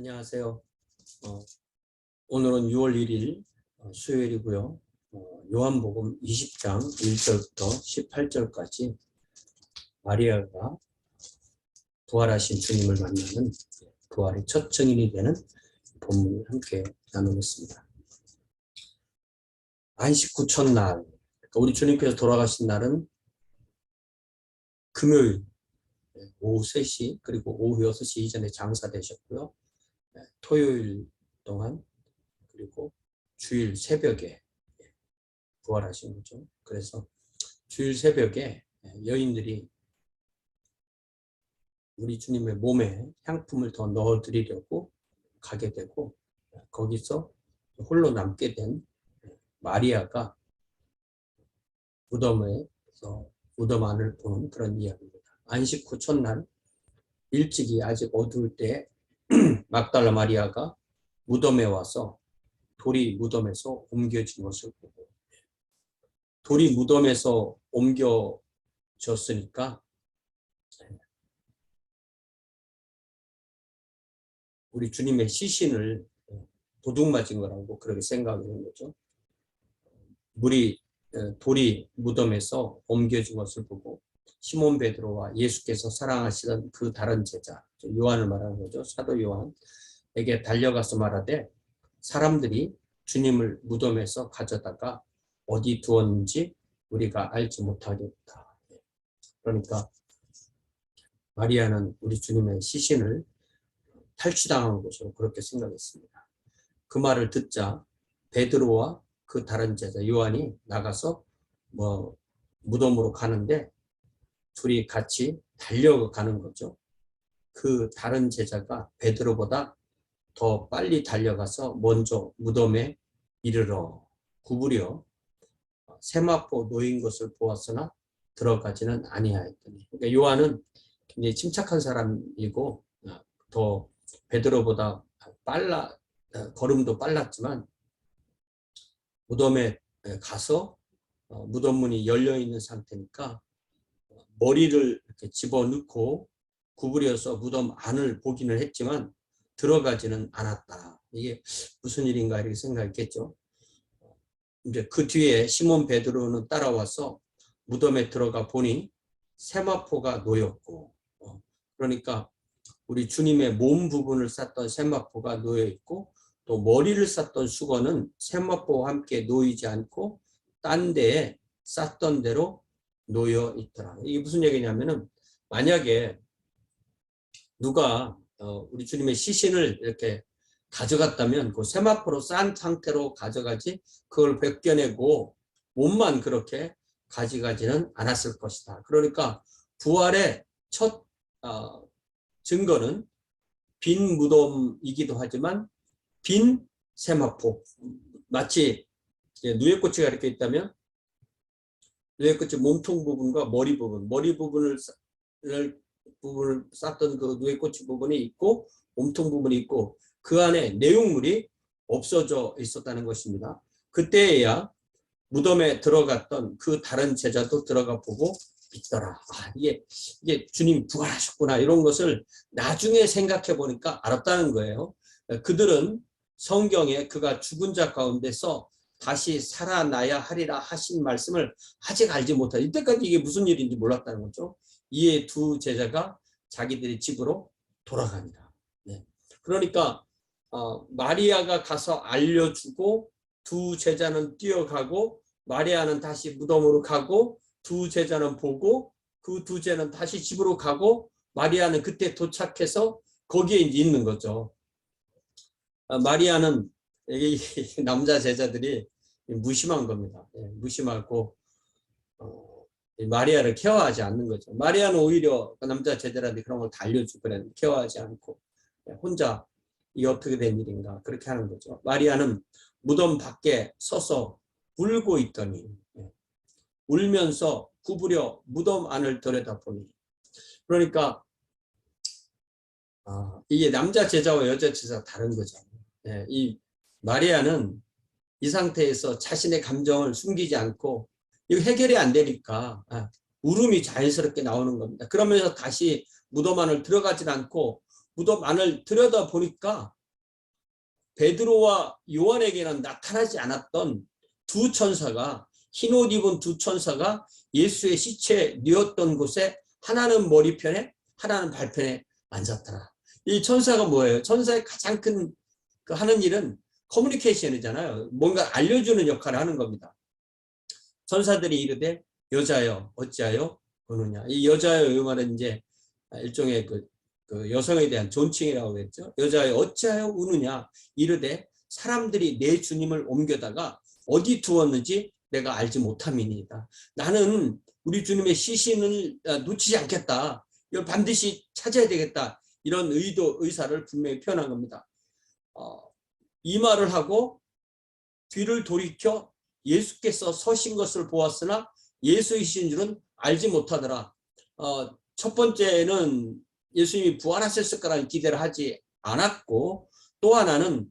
안녕하세요. 오늘은 6월 1일 수요일이고요. 요한복음 20장 1절부터 18절까지 마리아가 부활하신 주님을 만나는 부활의 첫 증인이 되는 본문을 함께 나누겠습니다. 안식 후 첫날, 그러니까 우리 주님께서 돌아가신 날은 금요일 오후 3시 그리고 오후 6시 이전에 장사되셨고요. 토요일 동안 그리고 주일 새벽에 부활하신 거죠. 그래서 주일 새벽에 여인들이 우리 주님의 몸에 향품을 더 넣어드리려고 가게 되고, 거기서 홀로 남게 된 마리아가 무덤에서 무덤 안을 보는 그런 이야기입니다. 안식 후 첫날 일찍이 아직 어두울 때 막달라 마리아가 무덤에 와서 돌이 무덤에서 옮겨진 것을 보고, 돌이 무덤에서 옮겨졌으니까 우리 주님의 시신을 도둑 맞은 거라고 그렇게 생각하는 거죠. 돌이 무덤에서 옮겨진 것을 보고 시몬 베드로와 예수께서 사랑하시던 그 다른 제자, 요한을 말하는 거죠. 사도 요한에게 달려가서 말하되 사람들이 주님을 무덤에서 가져다가 어디 두었는지 우리가 알지 못하겠다. 그러니까 마리아는 우리 주님의 시신을 탈취당한 것으로 그렇게 생각했습니다. 그 말을 듣자 베드로와 그 다른 제자 요한이 나가서 무덤으로 가는데 둘이 같이 달려가는 거죠. 그 다른 제자가 베드로보다 더 빨리 달려가서 먼저 무덤에 이르러 구부려 세마포 놓인 것을 보았으나 들어가지는 아니하였더니. 그러니까 요한은 굉장히 침착한 사람이고 더 베드로보다 걸음도 빨랐지만 무덤에 가서 무덤 문이 열려 있는 상태니까 머리를 이렇게 집어넣고 구부려서 무덤 안을 보기는 했지만 들어가지는 않았다. 이게 무슨 일인가 이렇게 생각했겠죠. 이제 그 뒤에 시몬 베드로는 따라와서 무덤에 들어가 보니 세마포가 놓였고, 그러니까 우리 주님의 몸 부분을 쌌던 세마포가 놓여 있고, 또 머리를 쌌던 수건은 세마포와 함께 놓이지 않고 딴 데에 쌌던 대로 놓여 있더라. 이게 무슨 얘기냐면은, 만약에 누가 우리 주님의 시신을 이렇게 가져갔다면 그 세마포로 싼 상태로 가져가지 그걸 벗겨내고 몸만 그렇게 가져가지는 않았을 것이다. 그러니까 부활의 첫 증거는 빈 무덤이기도 하지만 빈 세마포, 마치 누에꼬치가 이렇게 있다면 누에꼬치 몸통 부분과 머리 부분을 쌌던 그 누에꼬치 부분이 있고 몸통 부분이 있고 그 안에 내용물이 없어져 있었다는 것입니다. 그때야 무덤에 들어갔던 그 다른 제자도 들어가 보고 있더라. 이게 주님 부활하셨구나, 이런 것을 나중에 생각해 보니까 알았다는 거예요. 그들은 성경에 그가 죽은 자 가운데서 다시 살아나야 하리라 하신 말씀을 아직 알지 못하고, 이때까지 이게 무슨 일인지 몰랐다는 거죠. 이에 두 제자가 자기들의 집으로 돌아갑니다. 그러니까 마리아가 가서 알려주고 두 제자는 뛰어가고 마리아는 다시 무덤으로 가고 두 제자는 보고 그 두 제자는 다시 집으로 가고 마리아는 그때 도착해서 거기에 있는 거죠. 마리아는 남자 제자들이 무심한 겁니다. 무심하고 마리아를 케어하지 않는 거죠. 마리아는 오히려 남자 제자들한테 그런 걸 다 알려주고 그래, 케어하지 않고 혼자 이게 어떻게 된 일인가 그렇게 하는 거죠. 마리아는 무덤 밖에 서서 울고 있더니 울면서 구부려 무덤 안을 들여다보니, 그러니까 이게 남자 제자와 여자 제자가 다른 거죠. 이 마리아는 이 상태에서 자신의 감정을 숨기지 않고 이거 해결이 안 되니까 울음이 자연스럽게 나오는 겁니다. 그러면서 다시 무덤 안을 들어가지 않고 무덤 안을 들여다 보니까 베드로와 요한에게는 나타나지 않았던 두 천사가, 흰 옷 입은 두 천사가 예수의 시체 뉘었던 곳에 하나는 머리편에 하나는 발편에 앉았더라. 이 천사가 뭐예요? 천사의 가장 큰 그 하는 일은 커뮤니케이션이잖아요. 뭔가 알려주는 역할을 하는 겁니다. 천사들이 이르되 여자여 어찌하여 우느냐. 이 여자여 이 말은 이제 일종의 그 여성에 대한 존칭이라고 했죠. 여자여 어찌하여 우느냐. 이르되 사람들이 내 주님을 옮겨다가 어디 두었는지 내가 알지 못함이니이다. 나는 우리 주님의 시신을 놓치지 않겠다. 이걸 반드시 찾아야 되겠다. 이런 의사를 분명히 표현한 겁니다. 이 말을 하고 뒤를 돌이켜 예수께서 서신 것을 보았으나 예수이신 줄은 알지 못하더라. 첫 번째는 예수님이 부활하셨을 거라는 기대를 하지 않았고, 또 하나는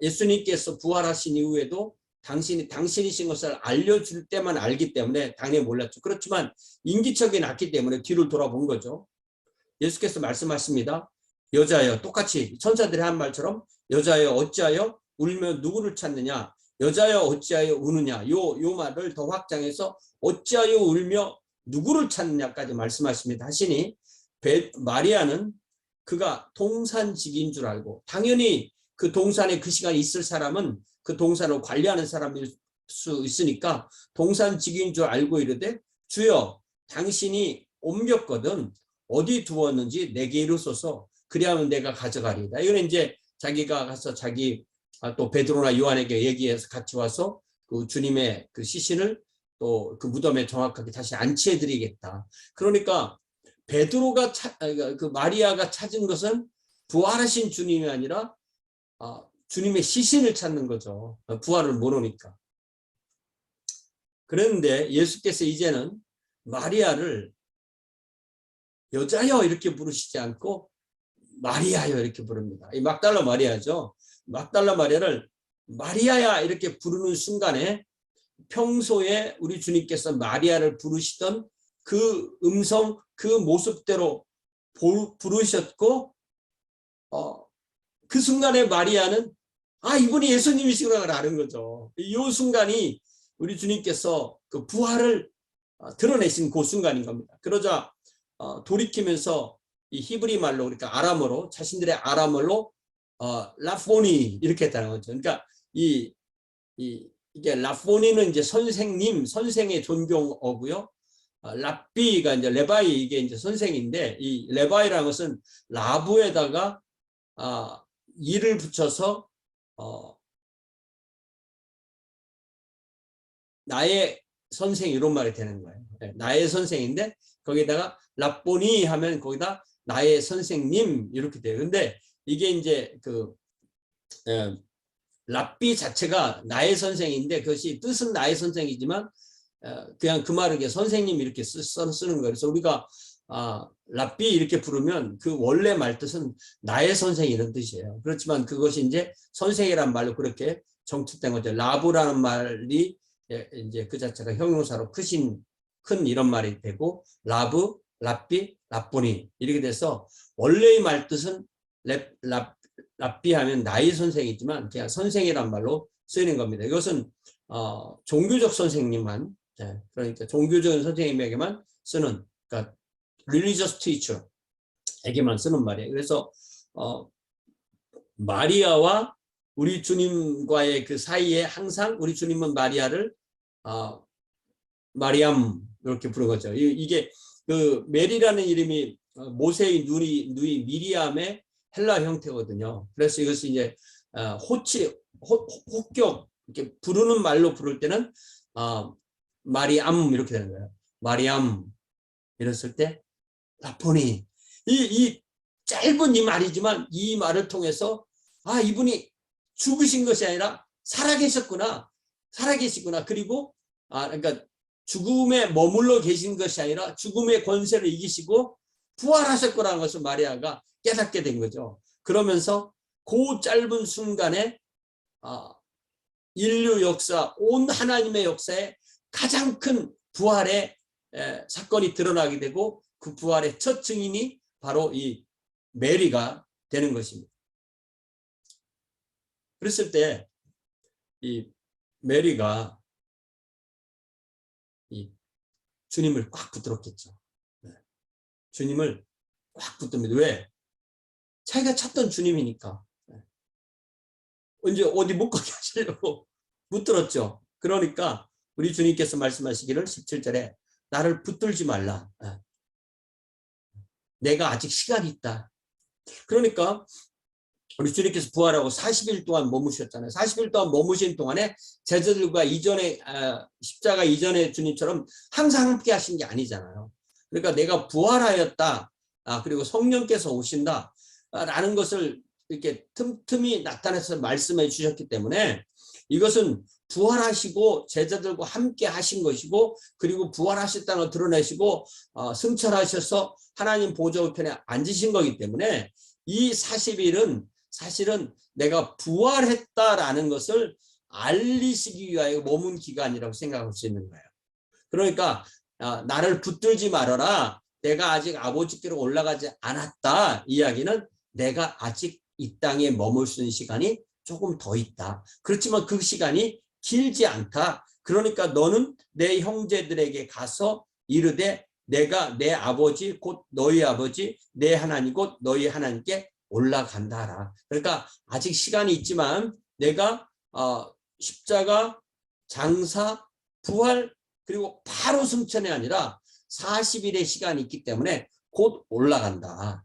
예수님께서 부활하신 이후에도 당신이 당신이신 것을 알려줄 때만 알기 때문에 당연히 몰랐죠. 그렇지만 인기척이 났기 때문에 뒤를 돌아본 거죠. 예수께서 말씀하십니다. 여자여, 똑같이 천사들이 한 말처럼 여자여 어찌하여 울며 누구를 찾느냐. 여자여 어찌하여 우느냐. 요 말을 더 확장해서 어찌하여 울며 누구를 찾느냐까지 말씀하십니다. 하시니 마리아는 그가 동산직인 줄 알고, 당연히 그 동산에 그 시간에 있을 사람은 그 동산을 관리하는 사람일 수 있으니까 동산직인 줄 알고 이르되 주여 당신이 옮겼거든 어디 두었는지 내게 이르소서 그리하면 내가 가져가리이다. 이거는 이제 자기가 가서 자기 또 베드로나 요한에게 얘기해서 같이 와서 그 주님의 그 시신을 또 그 무덤에 정확하게 다시 안치해 드리겠다. 그러니까 베드로가 그 마리아가 찾은 것은 부활하신 주님이 아니라 주님의 시신을 찾는 거죠. 부활을 모르니까. 그런데 예수께서 이제는 마리아를 여자여 이렇게 부르시지 않고 마리아여 이렇게 부릅니다. 이 막달라 마리아죠. 막달라 마리아를 마리아야 이렇게 부르는 순간에 평소에 우리 주님께서 마리아를 부르시던 그 음성, 그 모습대로 부르셨고, 그 순간에 마리아는 이분이 예수님이시구나 아는 거죠. 이 순간이 우리 주님께서 그 부활을 드러내신 그 순간인 겁니다. 그러자 돌이키면서 이 히브리 말로, 그러니까 아람어로, 자신들의 아람어로 라포니 이렇게 했다는 거죠. 그러니까 이게 라포니는 이제 선생님, 선생의 존경어고요. 랍비가 이제 레바이, 이게 이제 선생인데, 이 레바이라는 것은 라부에다가 이를 붙여서 나의 선생 이런 말이 되는 거예요. 나의 선생인데 거기다가 랍보니 하면 거기다 나의 선생님 이렇게 돼요. 근데 이게 이제 그 랍비 자체가 나의 선생인데 그것이 뜻은 나의 선생이지만 그냥 그 말을 선생님 이렇게 쓰는 거예요. 그래서 우리가 랍비 이렇게 부르면 그 원래 말 뜻은 나의 선생 이런 뜻이에요. 그렇지만 그것이 이제 선생이란 말로 그렇게 정축된 거죠. 라브라는 말이 이제 그 자체가 형용사로 큰 이런 말이 되고, 라브, 랍비, 랍보니 이렇게 돼서 원래의 말 뜻은 랍비 하면 나의 선생이지만 그냥 선생이란 말로 쓰이는 겁니다. 이것은 종교적 선생님만, 그러니까 종교적인 선생님에게만 쓰는, 그러니까 religious teacher에게만 쓰는 말이에요. 그래서 마리아와 우리 주님과의 그 사이에 항상 우리 주님은 마리아를 마리암 이렇게 부른 거죠. 이게 그 메리라는 이름이 모세의 누이 미리암의 헬라 형태거든요. 그래서 이것을 이제 혹격 이렇게 부르는 말로 부를 때는 마리암 이렇게 되는 거예요. 마리암 이랬을 때 라포니, 이 짧은 이 말이지만 이 말을 통해서 이분이 죽으신 것이 아니라 살아계셨구나. 그리고 그러니까 죽음에 머물러 계신 것이 아니라 죽음의 권세를 이기시고 부활하셨구나라는 것을 마리아가 깨닫게 된 거죠. 그러면서 그 짧은 순간에 인류 역사, 온 하나님의 역사에 가장 큰 부활의 사건이 드러나게 되고, 그 부활의 첫 증인이 바로 이 메리가 되는 것입니다. 그랬을 때 이 메리가 이 주님을 꽉 붙들었겠죠. 주님을 꽉 붙듭니다. 왜? 자기가 찾던 주님이니까. 언제 어디 못 가게 하시려고 붙들었죠. 그러니까 우리 주님께서 말씀하시기를 17절에 나를 붙들지 말라. 내가 아직 시간이 있다. 그러니까 우리 주님께서 부활하고 40일 동안 머무셨잖아요. 40일 동안 머무신 동안에 제자들과 이전에 십자가 이전에 주님처럼 항상 함께 하신 게 아니잖아요. 그러니까 내가 부활하였다. 그리고 성령께서 오신다. 라는 것을 이렇게 틈틈이 나타내서 말씀해 주셨기 때문에 이것은 부활하시고 제자들과 함께 하신 것이고 그리고 부활하셨다는 걸 드러내시고 승천하셔서 하나님 보좌 우편에 앉으신 거기 때문에 이 40일은 사실은 내가 부활했다라는 것을 알리시기 위하여 머문 기간이라고 생각할 수 있는 거예요. 그러니까 나를 붙들지 말아라. 내가 아직 아버지께로 올라가지 않았다. 이야기는 내가 아직 이 땅에 머물 수 있는 시간이 조금 더 있다. 그렇지만 그 시간이 길지 않다. 그러니까 너는 내 형제들에게 가서 이르되 내가 내 아버지 곧 너희 아버지 내 하나님 곧 너희 하나님께 올라간다라. 그러니까 아직 시간이 있지만 내가 십자가, 장사, 부활 그리고 바로 승천이 아니라 40일의 시간이 있기 때문에 곧 올라간다.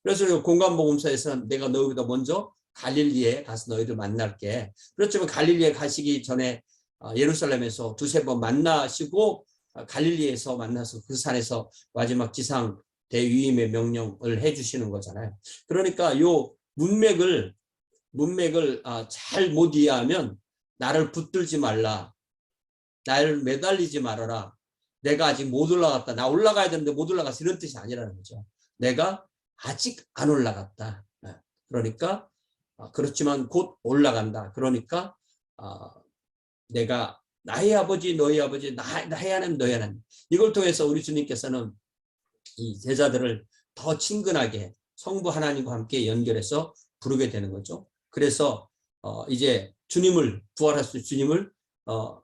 그래서 공관복음서에서는 내가 너희보다 먼저 갈릴리에 가서 너희를 만날게. 그렇지만 갈릴리에 가시기 전에 예루살렘에서 두세 번 만나시고 갈릴리에서 만나서 그 산에서 마지막 지상 대위임의 명령을 해주시는 거잖아요. 그러니까 요 문맥을 잘 못 이해하면 나를 붙들지 말라. 나를 매달리지 말아라. 내가 아직 못 올라갔다. 나 올라가야 되는데 못 올라갔어. 이런 뜻이 아니라는 거죠. 내가 아직 안 올라갔다. 그러니까 그렇지만 곧 올라간다. 그러니까 내가 나의 아버지 너희 아버지 나의 하나님 너희 하나님 이걸 통해서 우리 주님께서는 이 제자들을 더 친근하게 성부 하나님과 함께 연결해서 부르게 되는 거죠. 그래서 이제 주님을 부활하신 주님을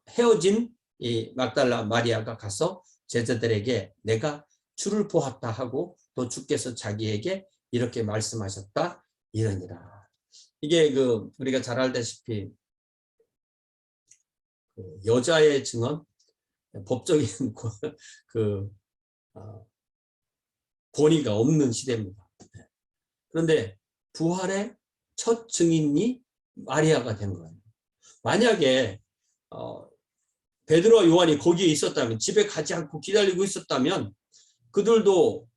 헤어진 이 막달라 마리아가 가서 제자들에게 내가 주를 보았다 하고 또 주께서 자기에게 이렇게 말씀하셨다 이러니라. 이게 우리가 잘 알다시피 여자의 증언 법적인 권위가 없는 시대입니다. 그런데 부활의 첫 증인이 마리아가 된 거예요. 만약에 베드로와 요한이 거기에 있었다면 집에 가지 않고 기다리고 있었다면 그들도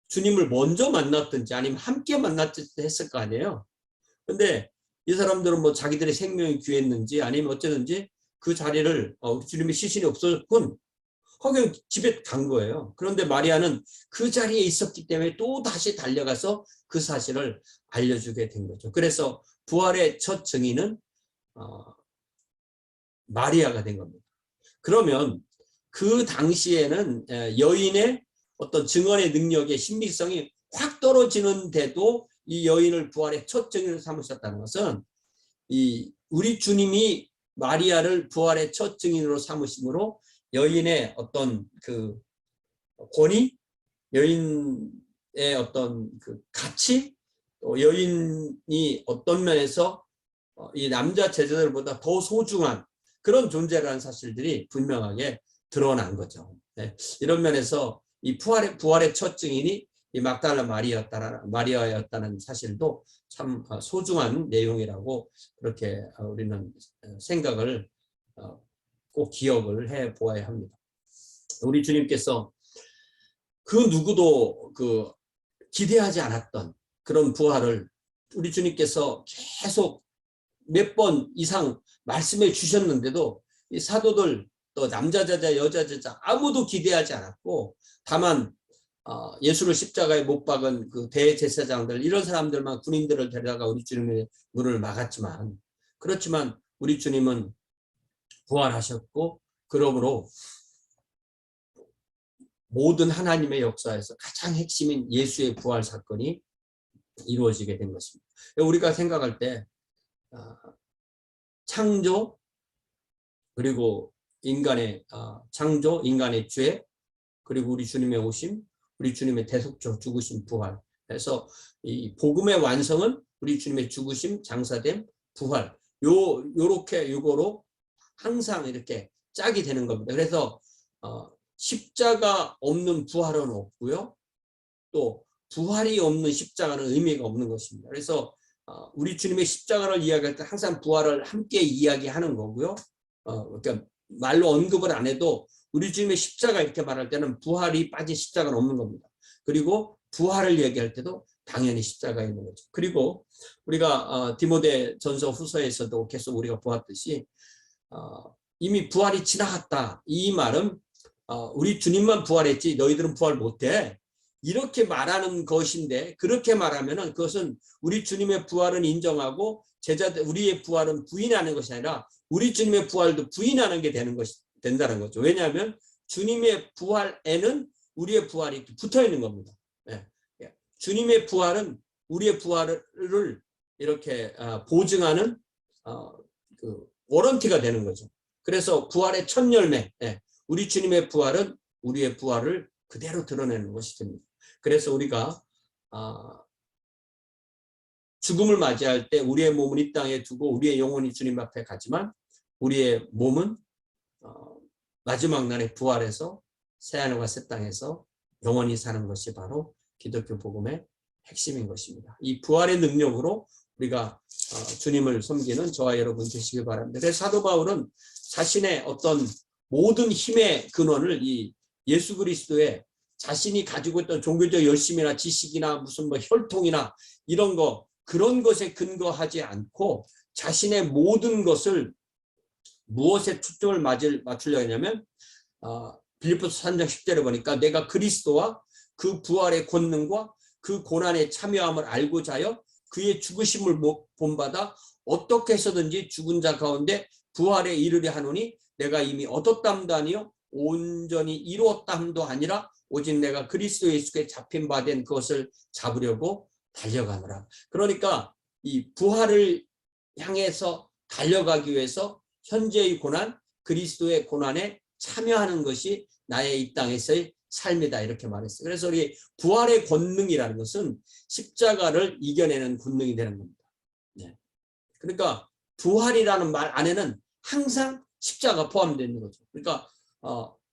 주님을 먼저 만났든지 아니면 함께 만났든지 했을 거 아니에요. 근데 이 사람들은 뭐 자기들의 생명이 귀했는지 아니면 어쩌든지 그 자리를 주님의 시신이 없었군 하고 집에 간 거예요. 그런데 마리아는 그 자리에 있었기 때문에 또 다시 달려가서 그 사실을 알려주게 된 거죠. 그래서 부활의 첫 증인은 마리아가 된 겁니다. 그러면 그 당시에는 여인의 어떤 증언의 능력의 신빙성이 확 떨어지는데도 이 여인을 부활의 첫 증인으로 삼으셨다는 것은 우리 주님이 마리아를 부활의 첫 증인으로 삼으심으로 여인의 어떤 그 권위, 여인의 어떤 그 가치, 또 여인이 어떤 면에서 이 남자 제자들보다 더 소중한 그런 존재라는 사실들이 분명하게 드러난 거죠. 네. 이런 면에서 이 부활의 첫 증인이 이 막달라 마리아였다는 사실도 참 소중한 내용이라고 그렇게 우리는 생각을 꼭 기억을 해 보아야 합니다. 우리 주님께서 그 누구도 기대하지 않았던 그런 부활을 우리 주님께서 계속 몇 번 이상 말씀해 주셨는데도 이 사도들 또 남자 제자 여자 제자 아무도 기대하지 않았고 다만 예수를 십자가에 못 박은 그 대제사장들 이런 사람들만 군인들을 데려다가 우리 주님의 문을 막았지만 그렇지만 우리 주님은 부활하셨고 그러므로 모든 하나님의 역사에서 가장 핵심인 예수의 부활 사건이 이루어지게 된 것입니다. 우리가 생각할 때 창조, 그리고 인간의 창조, 인간의 죄, 그리고 우리 주님의 오심, 우리 주님의 대속적 죽으심, 부활. 그래서 이 복음의 완성은 우리 주님의 죽으심, 장사됨, 부활. 요렇게 요거로 항상 이렇게 짝이 되는 겁니다. 그래서 십자가 없는 부활은 없고요. 또 부활이 없는 십자가는 의미가 없는 것입니다. 그래서 우리 주님의 십자가를 이야기할 때 항상 부활을 함께 이야기하는 거고요. 그러니까 말로 언급을 안 해도 우리 주님의 십자가 이렇게 말할 때는 부활이 빠진 십자가는 없는 겁니다. 그리고 부활을 얘기할 때도 당연히 십자가 있는 거죠. 그리고 우리가 디모데 전서 후서에서도 계속 우리가 보았듯이 이미 부활이 지나갔다. 이 말은 우리 주님만 부활했지 너희들은 부활 못해. 이렇게 말하는 것인데, 그렇게 말하면은 그것은 우리 주님의 부활은 인정하고 제자들 우리의 부활은 부인하는 것이 아니라 우리 주님의 부활도 부인하는 게 된다는 거죠. 왜냐하면 주님의 부활에는 우리의 부활이 붙어 있는 겁니다. 주님의 부활은 우리의 부활을 이렇게 보증하는 그 워런티가 되는 거죠. 그래서 부활의 첫 열매, 우리 주님의 부활은 우리의 부활을 그대로 드러내는 것이 됩니다. 그래서 우리가 죽음을 맞이할 때 우리의 몸은 이 땅에 두고 우리의 영혼이 주님 앞에 가지만 우리의 몸은 마지막 날에 부활해서 새하늘과 새 땅에서 영원히 사는 것이 바로 기독교 복음의 핵심인 것입니다. 이 부활의 능력으로 우리가 주님을 섬기는 저와 여러분 되시길 바랍니다. 그래서 사도 바울은 자신의 어떤 모든 힘의 근원을 이 예수 그리스도의 자신이 가지고 있던 종교적 열심이나 지식이나 무슨 뭐 혈통이나 이런 거 그런 것에 근거하지 않고 자신의 모든 것을 무엇에 초점을 맞추려 하냐면 빌립보서 3장 10절에 보니까 내가 그리스도와 그 부활의 권능과 그 고난의 참여함을 알고자 하여 그의 죽으심을 본받아 어떻게 해서든지 죽은 자 가운데 부활에 이르려 하노니 내가 이미 얻었담도 아니요 온전히 이루었담도 아니라 오직 내가 그리스도 예수께 잡힌 바 된 그것을 잡으려고 달려가노라. 그러니까 이 부활을 향해서 달려가기 위해서 현재의 고난, 그리스도의 고난에 참여하는 것이 나의 이 땅에서의 삶이다 이렇게 말했어요. 그래서 우리 부활의 권능이라는 것은 십자가를 이겨내는 권능이 되는 겁니다. 그러니까 부활이라는 말 안에는 항상 십자가 포함되어 있는 거죠. 그러니까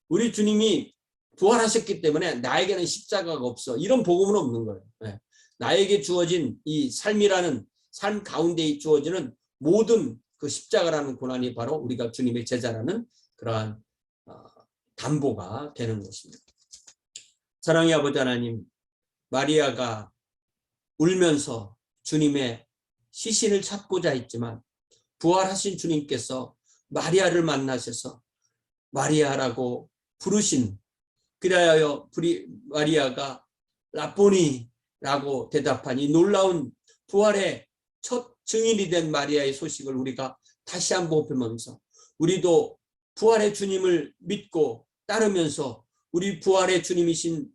우리 주님이 부활하셨기 때문에 나에게는 십자가가 없어. 이런 복음은 없는 거예요. 나에게 주어진 이 삶이라는 삶 가운데 주어지는 모든 그 십자가라는 고난이 바로 우리가 주님의 제자라는 그러한 담보가 되는 것입니다. 사랑의 아버지 하나님, 마리아가 울면서 주님의 시신을 찾고자 했지만 부활하신 주님께서 마리아를 만나셔서 마리아라고 부르신, 그리하여 마리아가 라보니라고 대답한 이 놀라운 부활의 첫 증인이 된 마리아의 소식을 우리가 다시 한번 보면서 우리도 부활의 주님을 믿고 따르면서 우리 부활의 주님이신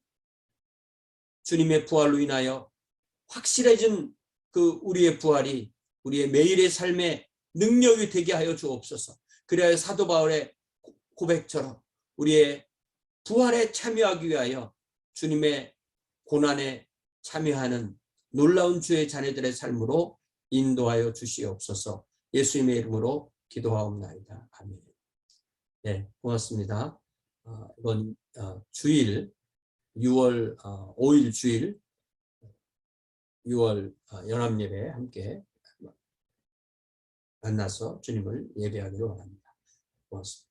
주님의 부활로 인하여 확실해진 그 우리의 부활이 우리의 매일의 삶의 능력이 되게 하여 주옵소서. 그래야 사도 바울의 고백처럼 우리의 부활에 참여하기 위하여 주님의 고난에 참여하는 놀라운 주의 자녀들의 삶으로 인도하여 주시옵소서. 예수님의 이름으로 기도하옵나이다. 아멘. 네, 고맙습니다. 이번 주일 6월 5일 주일 6월 연합예배 함께 만나서 주님을 예배하기를 원합니다. 고맙습니다.